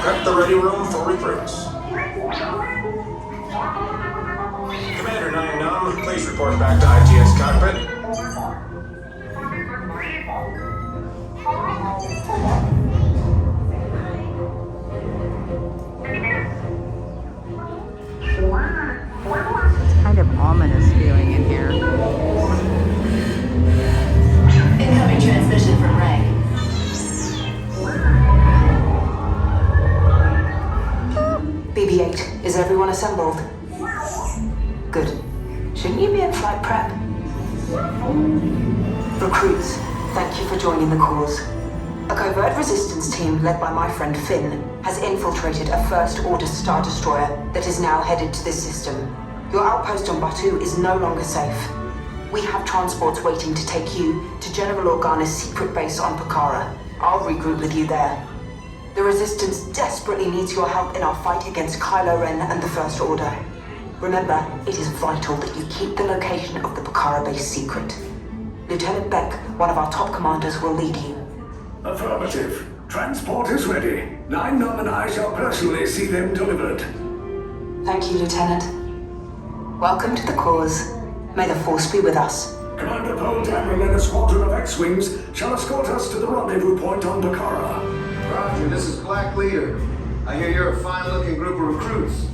Prep the ready room for recruits. Commander 9-Num, please report back to ITS cockpit. It's kind of ominous feeling in here. Incoming transmission from Ray. BB-8, is everyone assembled? Good. Shouldn't you be in flight prep? Recruits, thank you for joining the cause. A covert resistance team led by my friend Finn has infiltrated a First Order Star Destroyer that is now headed to this system. Your outpost on Batu is no longer safe. We have transports waiting to take you to General Organa's secret base on Pucara. I'll regroup with you there. The Resistance desperately needs your help in our fight against Kylo Ren and the First Order. Remember, it is vital that you keep the location of the Pucara base secret. Lieutenant Beck, one of our top commanders, will lead you. Affirmative. Transport is ready. 9-Num and I shall personally see them delivered. Thank you, Lieutenant. Welcome to the cause. May the Force be with us. Commander Poltam and a squadron of X-Wings shall escort us to the rendezvous point on Pucara. Roger, this is Black Leader. I hear you're a fine-looking group of recruits.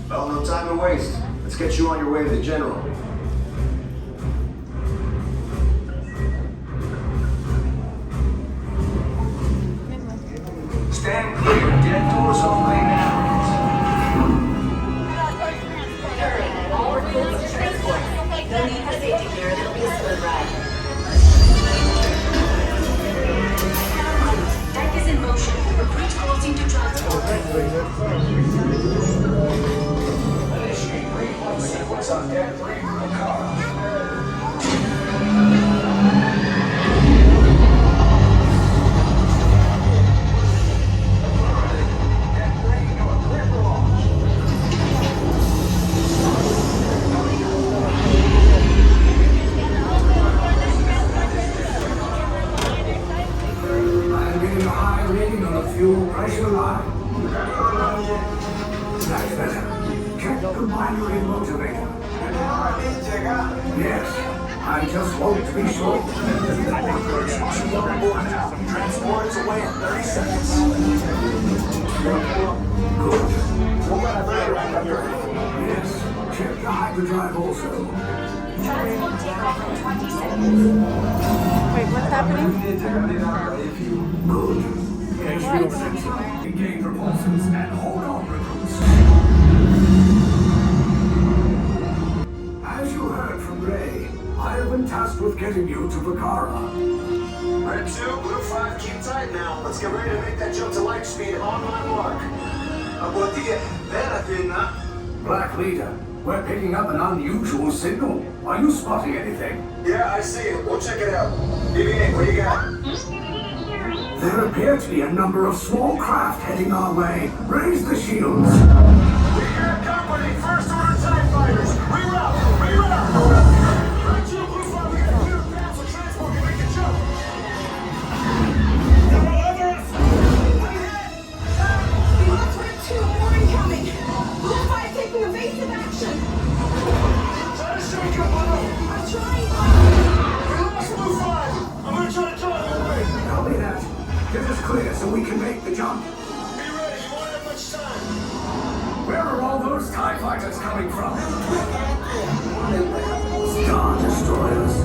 Well, no time to waste. Let's get you on your way to the General. Stand clear. Dead doors only now. Hurry, all recruits to transport. No need for safety clearance, it'll be a smooth ride. Deck is in motion. Recruits crossing to transport. Initiate replay sequence on Deck 3 Pucara. Fuel pressure line. That's better. Check the binary motivator. Yes, I just want to be sure. Transport is away in 30 seconds. Good. Yes. Yes, check the hyperdrive also. Transport takeoff in 20 seconds. Wait, what's happening? Good. Israel sensor. Engage repulsors and hold on, recruits. As you heard from Ray, I have been tasked with getting you to Pucara. Red 2, Blue 5, keep tight now. Let's get ready to make that jump to light speed on my mark. Black Leader, we're picking up an unusual signal. Are you spotting anything? Yeah, I see it. We'll check it out. BB-8, what do you got? There appear to be a number of small craft heading our way. Raise the shields. We got company. First Order TIE fighters. Reroute! Reroute! Red 2, Blue 5, we got a clear path so transport can make a jump. We lost Red 2, more incoming. Blue 5 taking evasive action. Try to shake up below. I'm trying. We lost Blue 5. I'm gonna try to draw them away. Copy that. Get us clear so we can make the jump. Be ready. You won't have much time. Where are all those TIE fighters coming from? Star Destroyers.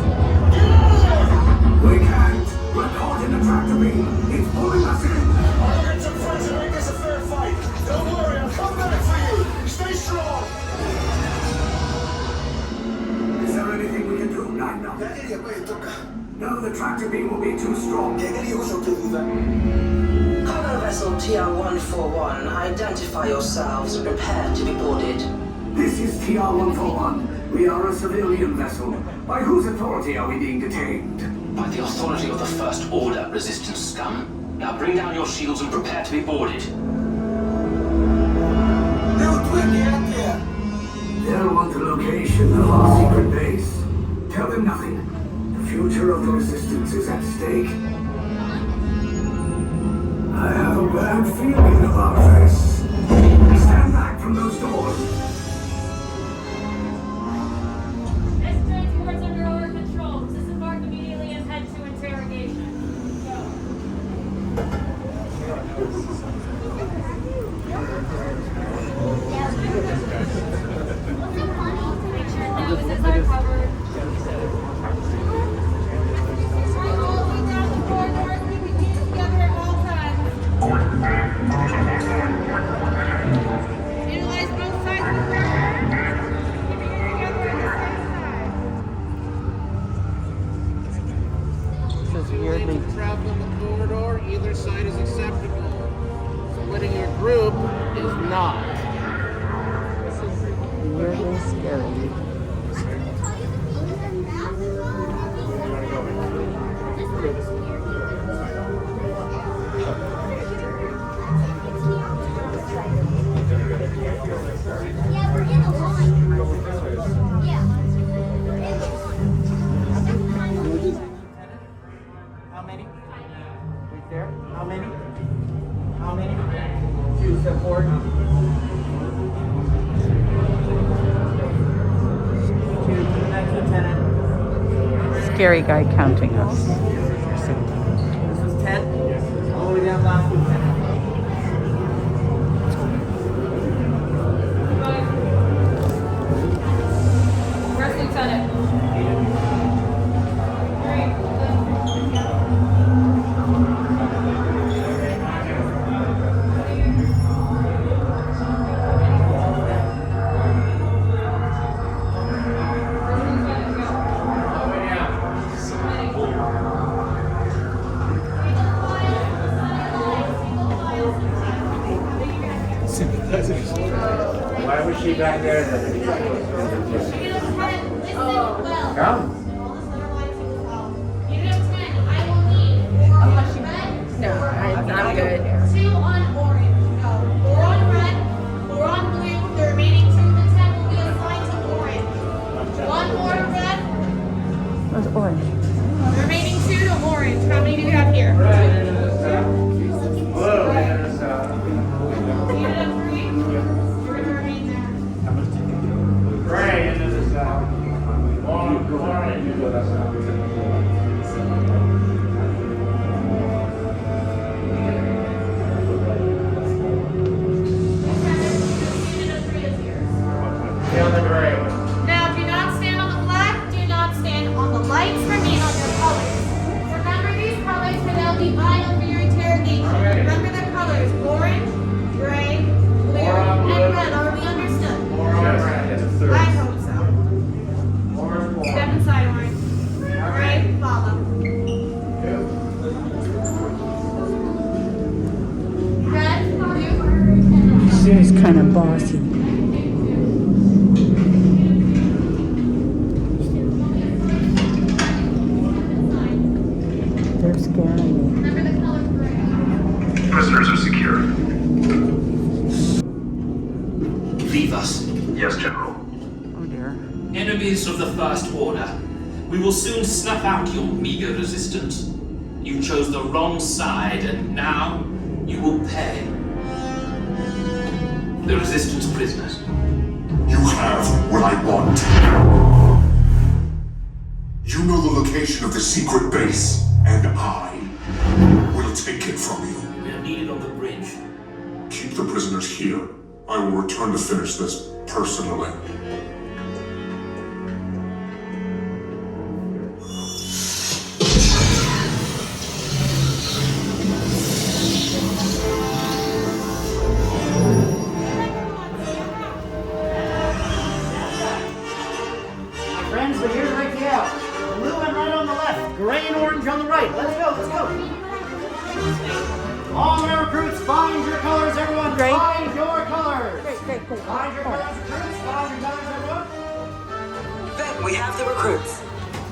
Get out of there! We can't. We're caught in the tractor beam. It's pulling us in. I'll get some friends and make this a fair fight. Don't worry, I'll come back for you. Stay strong. Is there anything we can do, 9-Num? No, the tractor beam will be too strong. Cargo vessel TR-141, identify yourselves and prepare to be boarded. This is TR-141. We are a civilian vessel. By whose authority are we being detained? By the authority of the First Order, Resistance scum. Now bring down your shields and prepare to be boarded. They'll want the location of our secret base. Tell them nothing. The future of the Resistance is at stake. I have a bad feeling about this. two Weirdly. lanes of travel in the corridor. Either side is acceptable. Splitting your group is not. Weirdly scary. Yeah, we're in a line. Yeah. We're in a line. How many? Right there. How many? How many? 2, step forward. 2 to the next lieutenant. Scary guy counting us. This is 10. All the way down last lieutenant. First lieutenant. Why was she back there? Come. No, I'm good. 2 on orange. No. 4 on red. 4 on blue. The remaining 2 of the 10 will be assigned to orange. 1 more red. What's orange? The remaining 2 to orange. How many do we have here? Blue. Unit of 3. You're going to remain there. Gray into the south. Orange into the south. Unit of 3 is yours. Stay on the gray. Now, do not stand on the flag. Do not stand on the lights. Remain on your colors. Remember these colors, for they'll be vital for your interrogation. Remember the colors: orange, gray, blue, and red. Are we understood? I hope so. Step inside, orange. Gray, follow. Red, blue, and Seems kind of bossy. They're scaring me. remember the color gray. Prisoners are secure. Leave us. Yes, General. Oh dear. Enemies of the First Order. We will soon snuff out your meager resistance. You chose the wrong side, and now you will pay. The Resistance prisoners. You have what I want. You know the location of the secret base, and I will take it from you. We are needed on the bridge. Keep the prisoners here. I will return to finish this personally. Friends, but here's right the out. Blue and red on the left, gray and orange on the right. Let's go, let's go. All my recruits, find your colors, everyone. Great. Find your colors. Great. Find your colors, recruits. Find your colors, everyone. Then we have the recruits.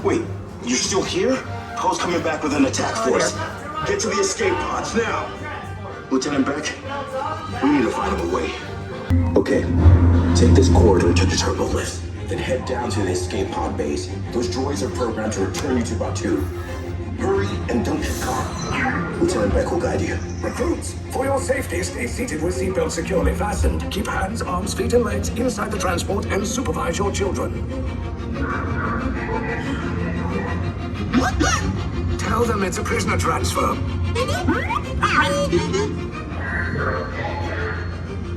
Wait, you're still here? Poe's coming back with an attack force. Get to the escape pods now. Lieutenant Beck, we need to find him a way. Okay, take this corridor to the turbo lift. Then head down to the escape pod base. Those droids are programmed to return you to Batu. Hurry and don't get caught. Lieutenant Beck will guide you. Recruits, for your safety, stay seated with seatbelts securely fastened. Keep hands, arms, feet, and legs inside the transport and supervise your children. Tell them it's a prisoner transfer.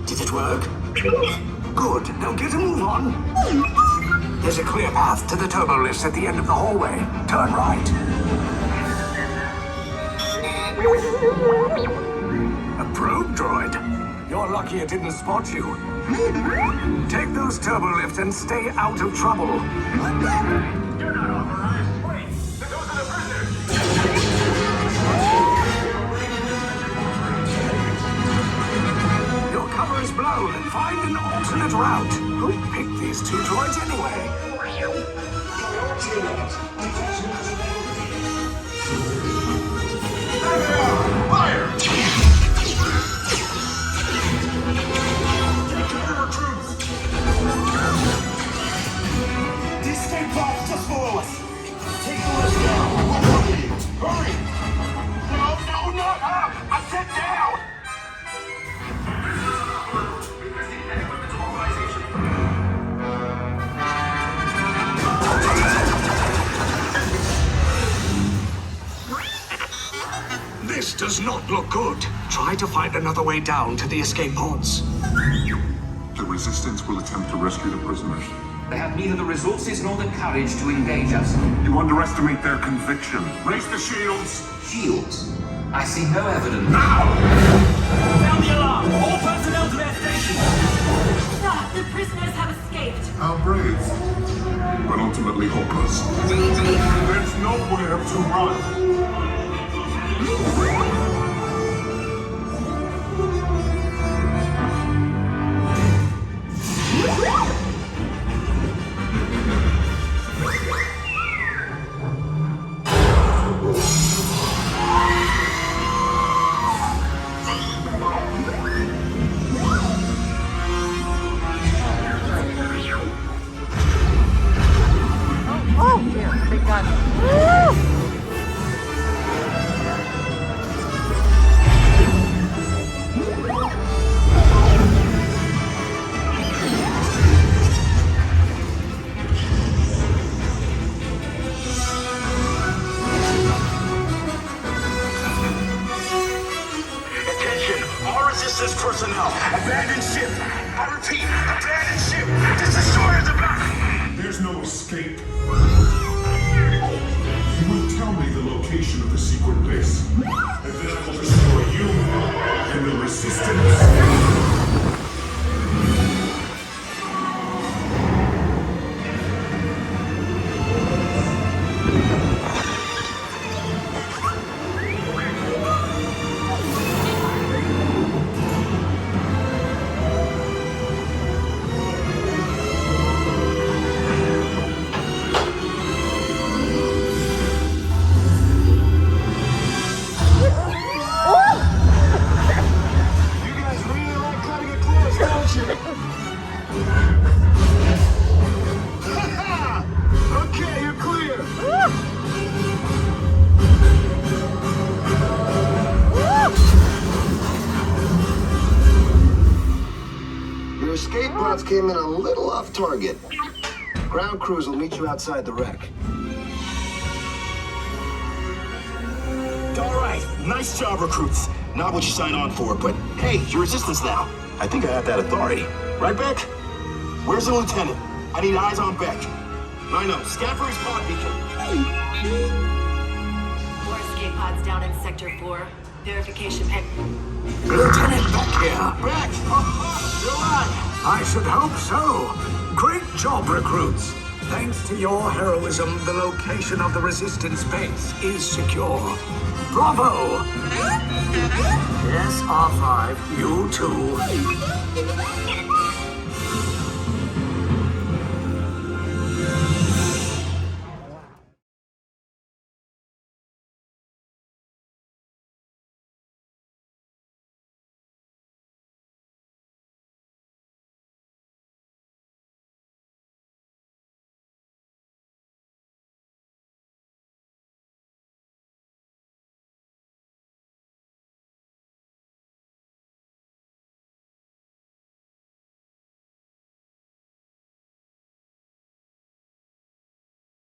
Did it work? Good. Now get a move on. There's a clear path to the turbo lifts at the end of the hallway. Turn right. A probe droid. You're lucky it didn't spot you. Take those turbo lifts and stay out of trouble. You're not authorized. Wait, those are the prisoners. these two droids anyway? Fire! The escape pod's just below us. Take the lift down. We'll cover you. Hurry! No, not up! I said down! This does not look good. Try to find another way down to the escape pods. The Resistance will attempt to rescue the prisoners. They have neither the resources nor the courage to engage us. You underestimate their conviction. Raise the shields! Shields? I see no evidence. Now! Sound the alarm! All personnel to their stations! Sir, the prisoners have escaped. How brave, but ultimately hopeless. There's nowhere to run. Oh, dear. Thank God. Attention, all resistance personnel. Abandon ship. I repeat, abandon ship. This destroyer's about. There's no escape. You will tell me the location of the secret base, and then I will destroy you and the Resistance. You guys really like cutting it close, don't you? Okay, you're clear. Your escape pods came in a little off target. Ground crews will meet you outside the wreck. All right, nice job, recruits. Not what you signed on for, but hey, you're Resistance now. I think I have that authority. Right, Beck? Where's the lieutenant? I need eyes on Beck. I know, scan for his pod beacon. 4 escape pods down in Sector 4. Verification Peg. Lieutenant Beck here. Beck! You're alive! I should hope so. Great job, recruits. Thanks to your heroism, the location of the Resistance base is secure. Bravo! Yes, R5, you too.